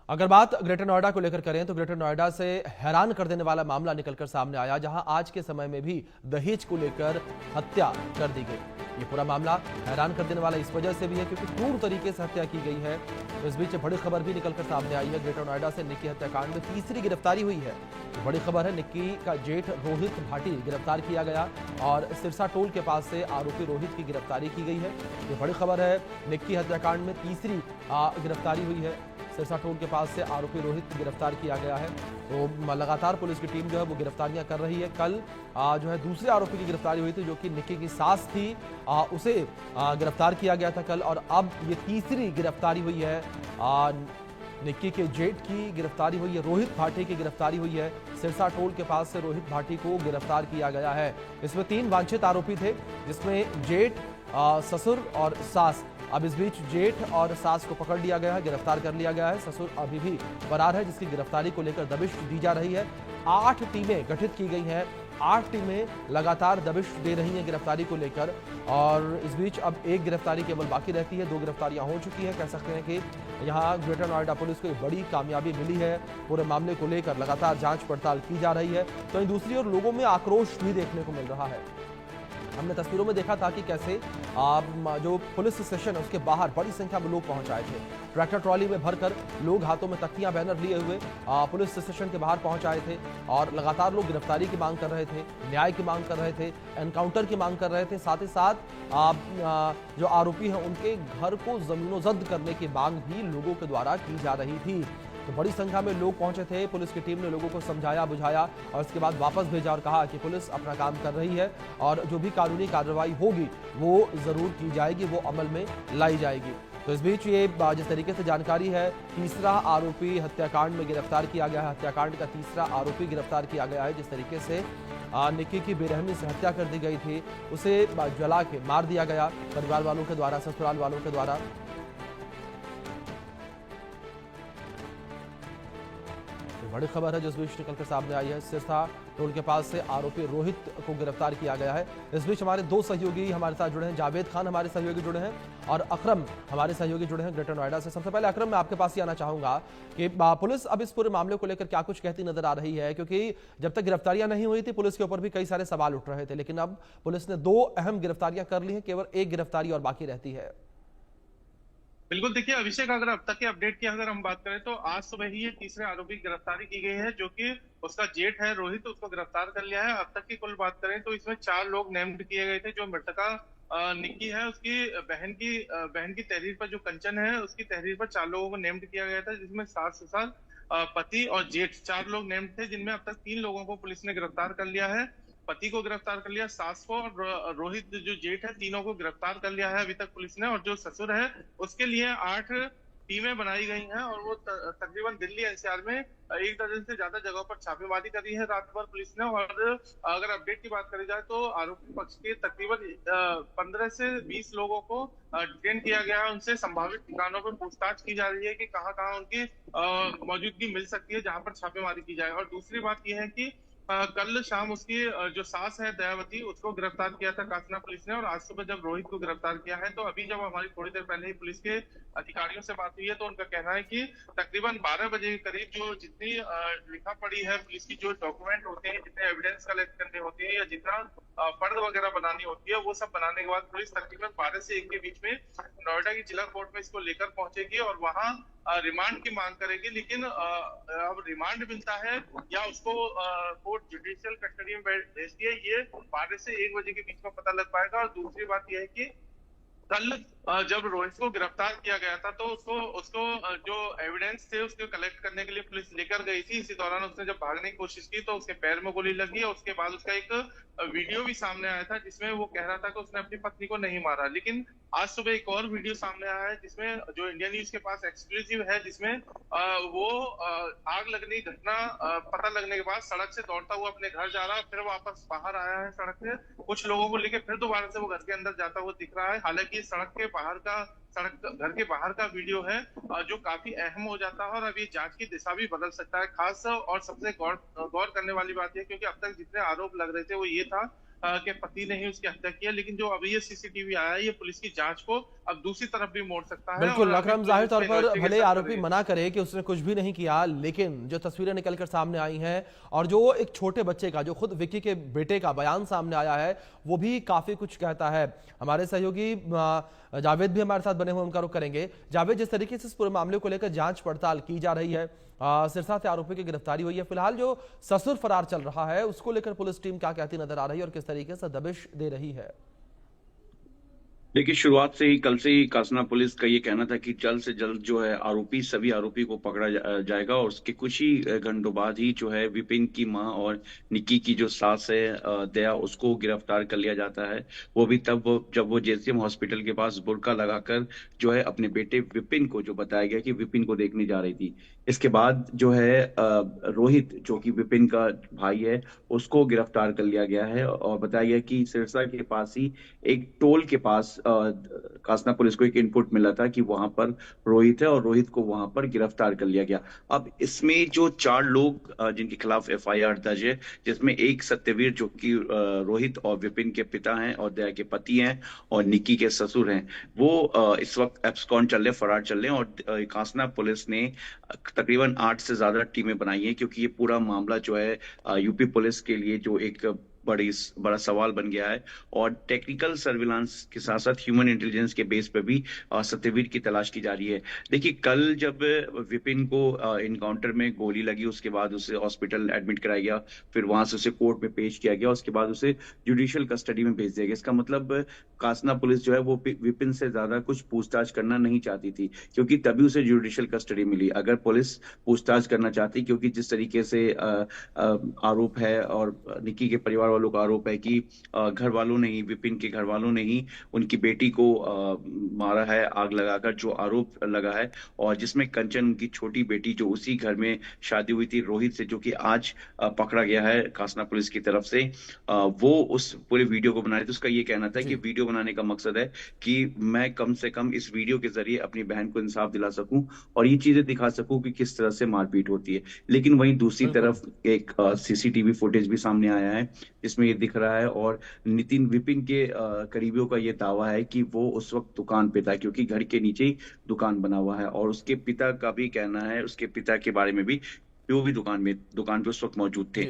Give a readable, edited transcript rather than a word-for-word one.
अगर बात ग्रेटर नोएडा को लेकर करें तो ग्रेटर नोएडा से हैरान कर देने वाला मामला निकलकर सामने आया, जहां आज के समय में भी दहेज को लेकर हत्या कर दी गई। ये पूरा मामला हैरान कर देने वाला इस वजह से भी है क्योंकि क्रूर तरीके से हत्या की गई है। इस बीच बड़ी खबर भी निकलकर सामने आई है। ग्रेटर नोएडा से निक्की हत्याकांड में तीसरी गिरफ्तारी हुई है। तो बड़ी खबर है, निक्की का जेठ रोहित भाटी गिरफ्तार किया गया और सिरसा टोल के पास से आरोपी रोहित की गिरफ्तारी की गई है। ये बड़ी खबर है, निक्की हत्याकांड में तीसरी गिरफ्तारी हुई है। सिरसा टोल के पास से आरोपी रोहित को गिरफ्तार किया गया है। तो लगातार पुलिस की टीम जो है वो गिरफ्तारियां कर रही है। कल जो है दूसरे आरोपी की गिरफ्तारी हुई थी, जो कि निक्की की सास थी, उसे गिरफ्तार किया गया था कल, और अब ये तीसरी गिरफ्तारी हुई है। निक्की के जेठ की गिरफ्तारी हुई है, रोहित भाटी की गिरफ्तारी हुई है। सिरसा टोल के पास से रोहित भाटी को गिरफ्तार किया गया है। इसमें 3 वांछित आरोपी थे, जिसमें जेठ, ससुर और सास। अब इस बीच जेठ और सास को पकड़ लिया गया है, गिरफ्तार कर लिया गया है। ससुर अभी भी फरार है, जिसकी गिरफ्तारी को लेकर दबिश दी जा रही है। 8 टीमें गठित की गई हैं। 8 टीमें लगातार दबिश दे रही हैं गिरफ्तारी को लेकर। और इस बीच अब एक गिरफ्तारी केवल बाकी रहती है। 2 गिरफ्तारियां हो चुकी हैं। कह सकते हैं कि यहाँ ग्रेटर नोएडा पुलिस को एक बड़ी कामयाबी मिली है। पूरे मामले को लेकर लगातार जांच पड़ताल की जा रही है। तो इन दूसरी ओर लोगों में आक्रोश भी देखने को मिल रहा है। हमने तस्वीरों में देखा था कि कैसे जो पुलिस स्टेशन है उसके बाहर बड़ी संख्या में लोग पहुंच आए थे। ट्रैक्टर ट्रॉली में भरकर लोग हाथों में तख्तियां, बैनर लिए हुए पुलिस स्टेशन के बाहर पहुंच आए थे और लगातार लोग गिरफ्तारी की मांग कर रहे थे, न्याय की मांग कर रहे थे, एनकाउंटर की मांग कर रहे थे। साथ ही साथ जो आरोपी हैं उनके घर को जमीनों-जब्त करने की मांग भी लोगों के द्वारा की जा रही थी। तो बड़ी संख्या में लोग पहुंचे थे। पुलिस की टीम ने लोगों को समझाया बुझाया और उसके बाद वापस भेजा और कहा कि पुलिस अपना काम कर रही है और जो भी कानूनी कार्रवाई होगी वो जरूर की जाएगी, वो अमल में लाई जाएगी। तो इस बीच ये जिस तरीके से जानकारी है, तीसरा आरोपी हत्याकांड में गिरफ्तार किया गया है। हत्याकांड का तीसरा आरोपी गिरफ्तार किया गया है। जिस तरीके से निक्की की बेरहमी से हत्या कर दी गई थी, उसे जला के मार दिया गया परिवार वालों के द्वारा, ससुराल वालों के द्वारा। बड़ी खबर है जो इस बीच निकलकर सामने आई है। सिरसा टोल के पास से आरोपी रोहित को गिरफ्तार किया गया है। इस बीच हमारे 2 सहयोगी हमारे साथ जुड़े हैं। जावेद खान हमारे सहयोगी जुड़े हैं और अकरम हमारे सहयोगी जुड़े हैं ग्रेटर नोएडा से। सबसे पहले अकरम, मैं आपके पास ही आना चाहूंगा कि पुलिस अब इस पूरे मामले को लेकर क्या कुछ कहती नजर आ रही है, क्योंकि जब तक गिरफ्तारियां नहीं हुई थी पुलिस के ऊपर भी कई सारे सवाल उठ रहे थे, लेकिन अब पुलिस ने 2 अहम गिरफ्तारियां कर ली हैं, केवल एक गिरफ्तारी और बाकी रहती है। बिल्कुल, देखिए अभिषेक, अगर अब तक के अपडेट की अगर हम बात करें तो आज सुबह ही ये तीसरे आरोपी की गिरफ्तारी की गई है, जो कि उसका जेठ है रोहित, उसको गिरफ्तार कर लिया है। अब तक की कुल बात करें तो इसमें 4 लोग नेम्ड किए गए थे। जो मृतका निक्की है, उसकी बहन की तहरीर पर, जो कंचन है उसकी तहरीर पर 4 लोगों को नेम्ड किया गया था, जिसमें सास, ससुर, पति और जेठ 4 लोग नेम्ड थे, जिनमें अब तक 3 लोगों को पुलिस ने गिरफ्तार कर लिया है। पति को गिरफ्तार कर लिया, सास को और रोहित जो जेठ है, तीनों को गिरफ्तार कर लिया है अभी तक पुलिस ने। और जो ससुर है उसके लिए 8 टीमें बनाई गई हैं और वो तकरीबन दिल्ली एनसीआर में 1 दर्जन से ज्यादा जगहों पर छापेमारी करी है रात भर पुलिस ने। और अगर अपडेट की बात करी जाए तो आरोपी पक्ष के तकरीबन 15 से 20 लोगों को डिटेन किया गया है। उनसे संभावित ठिकानों पर पूछताछ की जा रही है कि कहाँ कहाँ उनकी मौजूदगी मिल सकती है जहां पर छापेमारी की जाए। और दूसरी बात यह है कि कल शाम उसकी जो सास है दयावती, उसको गिरफ्तार किया था कासना पुलिस ने, और आज सुबह जब रोहित को गिरफ्तार किया है। तो अभी जब हमारी थोड़ी देर पहले ही पुलिस के अधिकारियों से बात हुई है तो उनका कहना है कि तकरीबन 12 बजे के करीब जो जितनी लिखा पड़ी है पुलिस की, जो डॉक्यूमेंट होते हैं, जितने एविडेंस कलेक्ट करने होते हैं या जितना फर्द वगैरह बनानी होती है, वो सब बनाने के बाद पुलिस तकरीबन 12 से 1 के बीच में नोएडा की जिला कोर्ट में इसको लेकर पहुंचेगी और वहां रिमांड की मांग करेगी। लेकिन अब रिमांड मिलता है या उसको कोर्ट जुडिशियल कस्टडी में भेजती है, ये 12 से 1 बजे के बीच में पता लग पाएगा। और दूसरी बात यह है कि कल जब रोहित को गिरफ्तार किया गया था तो उसको उसको जो एविडेंस थे उसको कलेक्ट करने के लिए पुलिस लेकर गई थी। इसी दौरान उसने जब भागने की कोशिश की तो उसके पैर में गोली लगी और उसके बाद उसका एक वीडियो भी सामने आया था जिसमें वो कह रहा था कि उसने अपनी पत्नी को नहीं मारा। लेकिन आज सुबह एक और वीडियो सामने आया है जिसमें, जो इंडिया न्यूज के पास एक्सक्लूसिव है, जिसमें वो आग लगने की घटना पता लगने के बाद सड़क से दौड़ता हुआ अपने घर जा रहा है, फिर वापस बाहर आया है सड़क से, कुछ लोगों को लेकर फिर दोबारा से वो घर के अंदर जाता हुआ दिख रहा है। हालांकि सड़क घर के बाहर का वीडियो है जो काफी अहम हो जाता है और अब ये जांच की दिशा भी बदल सकता है। खास और सबसे गौर करने वाली बात यह, क्योंकि अब तक जितने आरोप लग रहे थे वो ये था कि पति ने ही उसकी हत्या की है, लेकिन जो अभी ये सीसीटीवी आया है ये पुलिस की जांच को अब दूसरी तरफ भी मोड़ सकता है। बिल्कुल, और अभी अकरम जाहिर तौर पर भले इन्वेस्टिगेशन आरोपी मना करे कि उसने कुछ भी नहीं किया, लेकिन जो तस्वीरें निकलकर सामने आई हैं और जो एक छोटे बच्चे का, जो खुद विक्की के बेटे का बयान सामने आया है, वो भी काफी कुछ कहता है। हमारे सहयोगी जावेद भी हमारे साथ बने हुए, उनका रुख करेंगे। जावेद, जिस तरीके से इस पूरे मामले को लेकर जांच पड़ताल की जा रही है, सिरसा से आरोपी की गिरफ्तारी हुई है, फिलहाल जो ससुर फरार चल रहा है उसको लेकर पुलिस टीम क्या कहती नजर आ रही है और किस तरीके से दबिश दे रही है? देखिए, शुरुआत से ही, कल से ही कासना पुलिस का ये कहना था कि जल्द से जल्द जो है सभी आरोपी को पकड़ा जाएगा। और उसके कुछ ही घंटों बाद ही जो है विपिन की मां और निक्की की जो सास है दया, उसको गिरफ्तार कर लिया जाता है। वो भी तब जब वो जेसीएम हॉस्पिटल के पास बुर्का लगाकर जो है अपने बेटे विपिन को, जो बताया गया कि विपिन को देखने जा रही थी। इसके बाद जो है रोहित, जो कि विपिन का भाई है, उसको गिरफ्तार कर लिया गया है। और बताया गया कि सिरसा के पास ही एक टोल के पास कासना पुलिस को एक इनपुट मिला था कि वहां पर रोहित है, और रोहित को वहां पर गिरफ्तार कर लिया गया। अब इसमें जो 4 लोग जिनके खिलाफ एफआईआर दर्ज है, जिसमें एक सत्यवीर, जो कि रोहित और विपिन के पिता हैं और दया के पति हैं और निक्की के ससुर हैं, वो इस वक्त एब्सकॉन्ड चल रहे, फरार चल रहे हैं। और कासना पुलिस ने तकरीबन 8 से ज्यादा टीमें बनाई हैं, क्योंकि ये पूरा मामला जो है यूपी पुलिस के लिए जो एक बड़ा सवाल बन गया है। और टेक्निकल सर्विलांस के साथ साथ ह्यूमन इंटेलिजेंस के बेस पे भी सत्यवीर की तलाश की जा रही है। देखिए, कल जब विपिन को इनकाउंटर में गोली लगी, उसके बाद उसे हॉस्पिटल एडमिट कराया गया, फिर वहां से उसे कोर्ट में पेश किया गया, उसके बाद उसे जुडिशियल कस्टडी में भेज दिया गया। इसका मतलब कासना पुलिस जो है वो विपिन से ज्यादा कुछ पूछताछ करना नहीं चाहती थी, क्योंकि तभी उसे जुडिशियल कस्टडी मिली। अगर पुलिस पूछताछ करना चाहती, क्योंकि जिस तरीके से आरोप है और निक्की के परिवार वालों का आरोप है कि घर वालों ने ही, विपिन के घर वालों ने ही उनकी बेटी को मारा है आग लगाकर, जो आरोप लगा है। और जिसमें कंचन, उनकी छोटी बेटी, जो उसी घर में शादी हुई थी रोहित से, जो कि आज पकड़ा गया है कासना पुलिस की तरफ से, वो उस पूरे वीडियो को बना रही थी। उसका ये कहना था कि वीडियो बनाने का मकसद है कि मैं कम से कम इस वीडियो के जरिए अपनी बहन को इंसाफ दिला सकूं और ये चीजें दिखा सकूं कि किस तरह से मारपीट होती है। लेकिन वहीं दूसरी तरफ एक सीसीटीवी फुटेज भी सामने आया है, जिसमें ये दिख रहा है। और विपिन के करीबियों का ये दावा है कि वो उस वक्त दुकान पे था, क्योंकि घर के नीचे ही दुकान बना हुआ है। और उसके पिता का भी कहना है, उसके पिता के बारे में भी, वो भी दुकान पे उस वक्त मौजूद थे।